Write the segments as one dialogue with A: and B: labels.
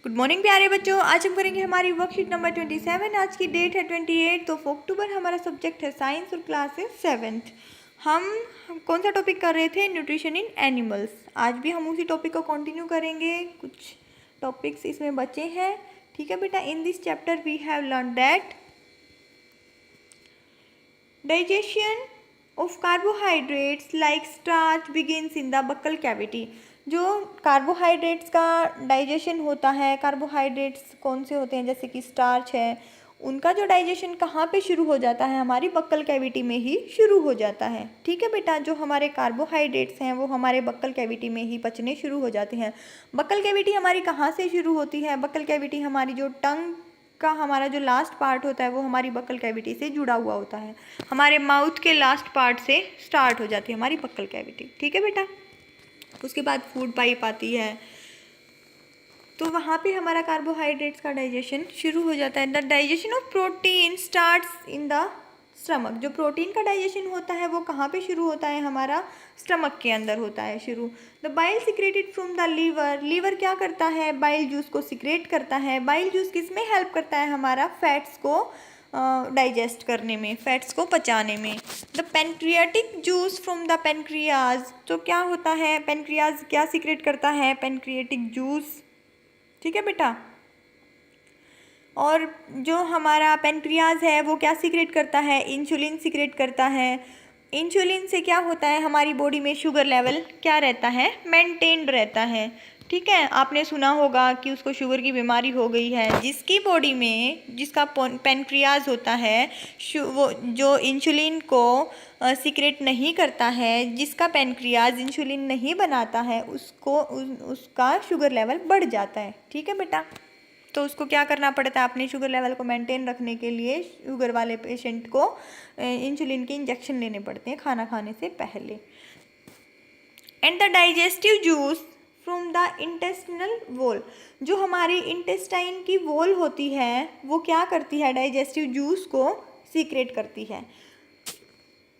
A: Good morning प्यारे बच्चों। आज हम करेंगे हमारी वर्कशीट नंबर 27। आज की डेट है 28 ऑफ अक्टूबर। हमारा सब्जेक्ट है साइंस और क्लास है 7th। हम कौन सा टॉपिक कर रहे थे? Nutrition in animals. आज भी हम उसी टॉपिक को कंटिन्यू करेंगे। कुछ टॉपिक्स इसमें बचे हैं, ठीक है बेटा। In this chapter we have learn that digestion of carbohydrates like starch begins in the buccal cavity. जो कार्बोहाइड्रेट्स का डाइजेशन होता है, कार्बोहाइड्रेट्स कौन से होते हैं जैसे कि स्टार्च है, उनका जो डाइजेशन कहाँ पे शुरू हो जाता है? हमारी बक्कल कैविटी में ही शुरू हो जाता है, ठीक है बेटा। जो हमारे कार्बोहाइड्रेट्स हैं वो हमारे बक्कल कैविटी में ही पचने शुरू हो जाते हैं। बक्कल कैविटी हमारी कहाँ से शुरू होती है? बक्कल कैविटी हमारी जो टंग का हमारा जो लास्ट पार्ट होता है वो हमारी बक्कल कैविटी से जुड़ा हुआ होता है। हमारे माउथ के लास्ट पार्ट से स्टार्ट हो जाती है हमारी बक्कल कैविटी, ठीक है बेटा। उसके बाद फूड पाइप आती है, तो वहाँ पे हमारा कार्बोहाइड्रेट्स का डाइजेशन शुरू हो जाता है। The digestion of protein starts in the stomach. जो प्रोटीन का डाइजेशन होता है वो कहाँ पे शुरू होता है? हमारा स्टमक के अंदर होता है शुरू। The bile secreted from the liver. Liver क्या करता है? बाइल जूस को सिक्रेट करता है। बाइल जूस किस में हेल्प करता है? हमारा फैट्स को डाइजेस्ट करने में, फैट्स को पचाने में। The pancreatic juice from the pancreas. तो क्या होता है? पेनक्रियाज क्या सिक्रेट करता है? पेनक्रियाटिक जूस, ठीक है बेटा। और जो हमारा पेनक्रियाज है वो क्या सिक्रेट करता है? इंसुलिन सिक्रेट करता है। इंसुलिन से क्या होता है? हमारी बॉडी में शुगर लेवल क्या रहता है? मेंटेन्ड रहता है, ठीक है। आपने सुना होगा कि उसको शुगर की बीमारी हो गई है। जिसकी बॉडी में, जिसका पेनक्रियाज होता है, वो जो इंसुलिन को सिक्रेट नहीं करता है, जिसका पेनक्रियाज इंसुलिन नहीं बनाता है, उसका शुगर लेवल बढ़ जाता है, ठीक है बेटा। तो उसको क्या करना पड़ता है? अपने शुगर लेवल को मेंटेन रखने के लिए शुगर वाले पेशेंट को इंसुलिन के इंजेक्शन लेने पड़ते हैं खाना खाने से पहले। And the digestive juice from the intestinal wall. जो हमारी इंटेस्टाइन की वॉल होती है वो क्या करती है? डाइजेस्टिव जूस को सीक्रेट करती है।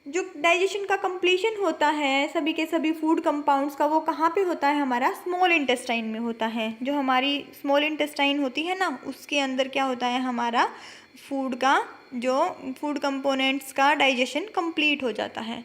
A: जो डाइजेशन का कंप्लीशन होता है सभी के सभी फूड कंपाउंड्स का, वो कहाँ पे होता है? हमारा स्मॉल इंटेस्टाइन में होता है। जो हमारी स्मॉल इंटेस्टाइन होती है ना, उसके अंदर क्या होता है? हमारा फूड का, जो फूड कंपोनेंट्स का डाइजेशन कंप्लीट हो जाता है।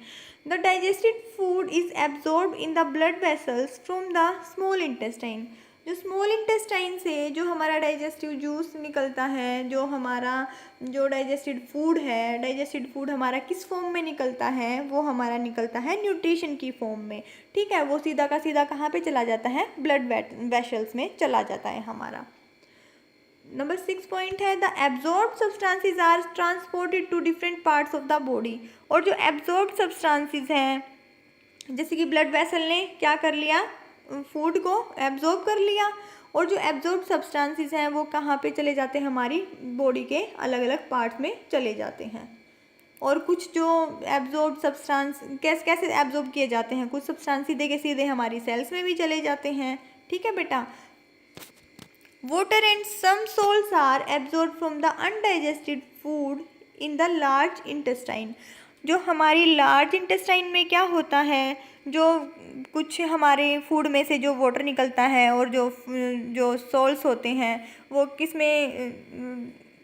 A: The digested food is absorb in the blood vessels from the small intestine. जो स्मॉल इंटेस्टाइन से जो हमारा डाइजेस्टिव जूस निकलता है, जो हमारा जो डाइजेस्टेड फूड है, डाइजेस्टेड फूड हमारा किस फॉर्म में निकलता है? वो हमारा निकलता है न्यूट्रिशन की फॉर्म में, ठीक है। वो सीधा का सीधा कहाँ पे चला जाता है? ब्लड वेसल्स में चला जाता है हमारा। नंबर 6 पॉइंट है the absorbed substances are transported to different parts of the body. और जो एब्जॉर्ब्ड सब्सटेंसेस हैं, जैसे कि ब्लड वेसल ने क्या कर लिया? फूड को एब्जॉर्ब कर लिया। और जो एब्जॉर्ब सब्सटेंसेस हैं वो कहाँ पे चले जाते हैं? हमारी बॉडी के अलग अलग पार्ट्स में चले जाते हैं। और कुछ जो एब्जॉर्ब सब्सटेंस कैसे एब्जॉर्ब किए जाते हैं? कुछ सब्सटेंस सीधे के सीधे हमारी सेल्स में भी चले जाते हैं, ठीक है बेटा। Water and some salts are absorb from the undigested food in the large intestine. जो हमारी लार्ज इंटेस्टाइन में क्या होता है? जो कुछ हमारे फूड में से जो वाटर निकलता है और जो सॉल्ट्स होते हैं वो किस में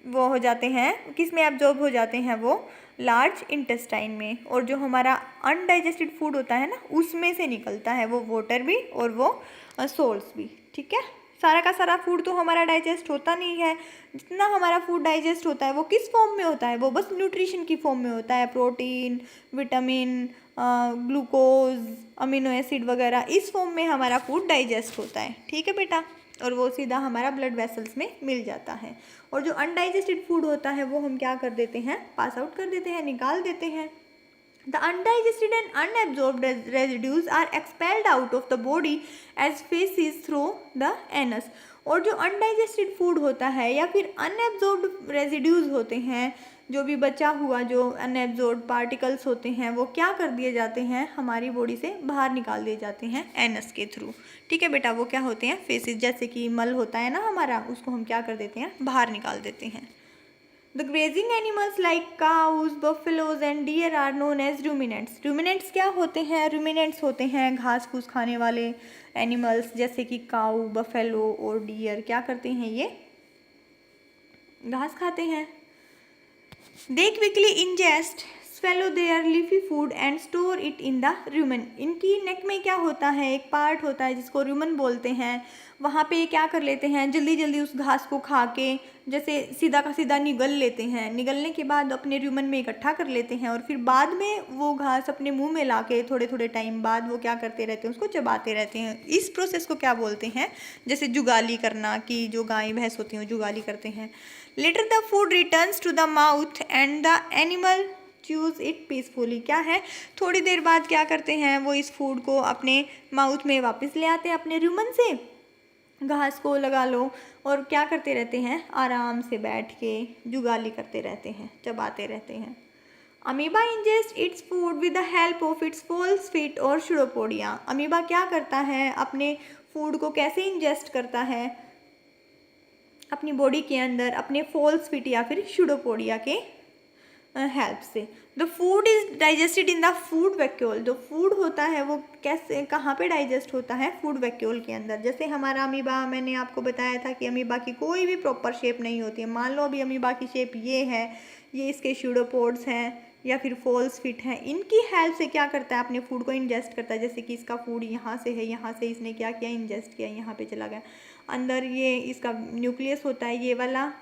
A: वो हो जाते हैं, किस में एब्जॉर्ब हो जाते हैं? वो लार्ज इंटेस्टाइन में। और जो हमारा अनडाइजेस्टेड फूड होता है ना, उसमें से निकलता है वो वाटर भी और वो सॉल्ट्स भी, ठीक है। सारा का सारा फूड तो हमारा डाइजेस्ट होता नहीं है। जितना हमारा फूड डाइजेस्ट होता है वो किस फॉर्म में होता है? वो बस न्यूट्रिशन की फॉर्म में होता है। Protein, vitamin, glucose, amino acid वगैरह, इस फॉर्म में हमारा फूड डाइजेस्ट होता है, ठीक है बेटा। और वो सीधा हमारा ब्लड वेसल्स में मिल जाता है। और जो अनडाइजेस्टेड फूड होता है वो हम क्या कर देते हैं? पास आउट कर देते हैं, निकाल देते हैं। The undigested and unabsorbed residues are expelled out of the body as feces through the anus. और जो अनडाइजेस्टेड फूड होता है या फिर अनएब्जॉर्ब्ड रेजिड्यूज होते हैं, जो भी बचा हुआ जो अनएब्जॉर्ब्ड पार्टिकल्स होते हैं, वो क्या कर दिए जाते हैं? हमारी बॉडी से बाहर निकाल दिए जाते हैं एनस के थ्रू, ठीक है बेटा। वो क्या होते हैं? फेसेस। जैसे कि मल होता है ना हमारा, उसको हम क्या कर देते हैं? बाहर निकाल देते हैं। The grazing animals like cows, buffaloes and deer are known as ruminants. Ruminants क्या होते हैं? रूमिनेंट्स होते हैं घास फूस खाने वाले एनिमल्स, जैसे कि काऊ, बफेलो और डियर क्या करते हैं? ये घास खाते हैं। दे quickly ingest swallow their leafy food and store it in the rumen। इनकी नेक में क्या होता है? एक पार्ट होता है जिसको रूमन बोलते हैं। वहाँ पे ये क्या कर लेते हैं? जल्दी जल्दी उस घास को खा के जैसे सीधा का सीधा निगल लेते हैं। निगलने के बाद अपने रूमन में इकट्ठा कर लेते हैं और फिर बाद में वो घास अपने मुंह में ला के थोड़े थोड़े टाइम बाद वो क्या करते रहते हैं? उसको चबाते रहते हैं। इस प्रोसेस को क्या बोलते हैं? जैसे जुगाली करना, कि जो गाय भैंस होती हैं जुगाली करते हैं। Later the food returns to the mouth and the animal chews it peacefully. क्या है? थोड़ी देर बाद क्या करते हैं? वो इस फूड को अपने माउथ में वापस ले आते हैं अपने रूमन से। घास को लगा लो और क्या करते रहते हैं? आराम से बैठ के जुगाली करते रहते हैं, चबाते रहते हैं। Amoeba ingest its food with the help of its false feet और शुडोपोडिया। अमीबा क्या करता है? अपने फूड को कैसे इंजेस्ट करता है? अपनी बॉडी के अंदर अपने फॉल्स फीट या फिर शुडोपोडिया के हेल्प से। The food is digested in the food vacuole. जो फूड होता है वो कैसे, कहाँ पे डाइजेस्ट होता है? फूड वैक्यूल के अंदर। जैसे हमारा अमीबा, मैंने आपको बताया था कि अमीबा की कोई भी प्रॉपर शेप नहीं होती है। मान लो अभी अमीबा की शेप ये है, ये इसके स्यूडोपोड्स हैं या फिर फॉल्स फिट हैं। इनकी हेल्प से क्या करता है? अपने फूड को इंजेस्ट करता है। जैसे कि इसका फूड यहाँ से है, यहाँ से इसने क्या किया? इंजेस्ट किया, यहाँ पे चला गया। अंदर ये इसका न्यूक्लियस होता है, ये वाला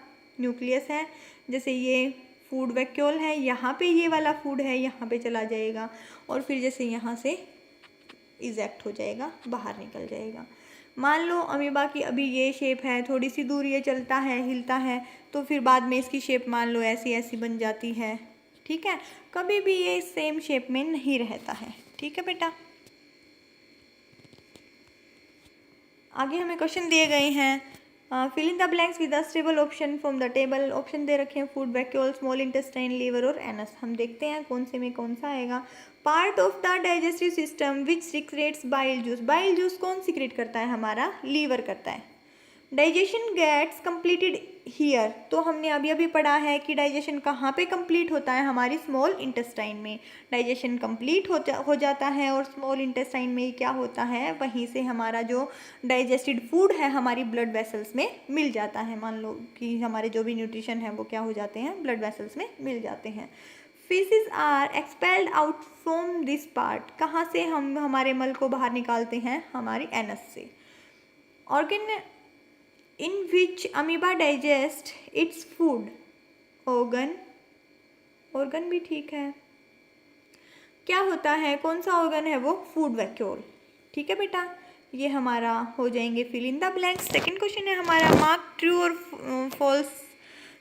A: न्यूक्लियस है। जैसे ये फूड वैक्यूल है, यहाँ पे ये वाला फूड है, यहाँ पे चला जाएगा और फिर जैसे यहाँ से इजेक्ट हो जाएगा, बाहर निकल जाएगा। मान लो अमीबा की अभी ये शेप है, थोड़ी सी दूर ये चलता है, हिलता है, तो फिर बाद में इसकी शेप मान लो ऐसी ऐसी बन जाती है। ठीक है, कभी भी ये सेम शेप में नहीं रहता है। ठीक है बेटा, आगे हमें क्वेश्चन दिए गए हैं। Fill in the blanks with the stable option from the table. Option दे रखे हैं food vacuole, small intestine, liver और एनस। हम देखते हैं कौन से में कौन सा आएगा। Part of the digestive system which secretes bile juice. Bile juice कौन सीक्रेट करता है? हमारा लीवर करता है। Digestion gets completed here. तो हमने अभी अभी पढ़ा है कि डाइजेशन कहाँ पे कंप्लीट होता है? हमारी स्मॉल इंटेस्टाइन में डाइजेशन कंप्लीट हो जाता है और स्मॉल इंटेस्टाइन में क्या होता है? वहीं से हमारा जो डाइजेस्टेड फूड है हमारी ब्लड वेसल्स में मिल जाता है। मान लो कि हमारे जो भी न्यूट्रिशन है वो क्या हो जाते हैं? ब्लड वेसल्स में मिल जाते हैं। Faeces are expelled out from this part. कहाँ से हम हमारे मल को बाहर निकालते हैं? हमारी एनस से। Organ in which amoeba digest its food। organ भी ठीक है। क्या होता है? कौन सा organ है वो? Food vacuole. ठीक है बेटा, ये हमारा हो जाएंगे fill in the blanks. Second question है हमारा, मार्क ट्रू और फॉल्स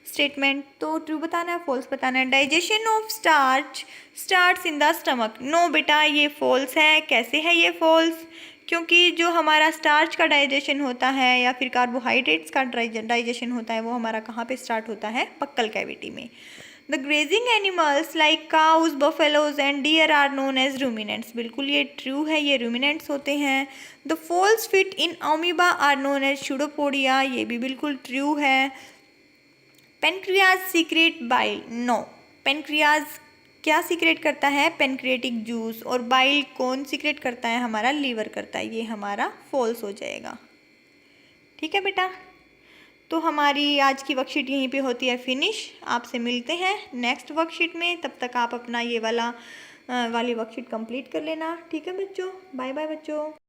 A: स्टेटमेंट। तो ट्रू बताना है, फॉल्स बताना है। Digestion of starch starts in the stomach. No बेटा, ये फॉल्स है। कैसे है ये फॉल्स? क्योंकि जो हमारा स्टार्च का डाइजेशन होता है या फिर कार्बोहाइड्रेट्स का डाइजेशन होता है वो हमारा कहाँ पे स्टार्ट होता है? बक्कल कैविटी में। The grazing animals like cows, buffaloes and deer are known as ruminants. बिल्कुल ये ट्रू है, ये रूमिनेंट्स होते हैं। The false feet in amoeba are known as pseudopodia. ये भी बिल्कुल ट्रू है। Pancreas secrete bile. No, pancreas क्या सीक्रेट करता है? Pancreatic juice. और बाइल कौन सीक्रेट करता है? हमारा लीवर करता है। ये हमारा फॉल्स हो जाएगा। ठीक है बेटा, तो हमारी आज की वर्कशीट यहीं पे होती है फिनिश। आपसे मिलते हैं नेक्स्ट वर्कशीट में। तब तक आप अपना ये वाली वर्कशीट कंप्लीट कर लेना। ठीक है बच्चों, बाय बाय बच्चों।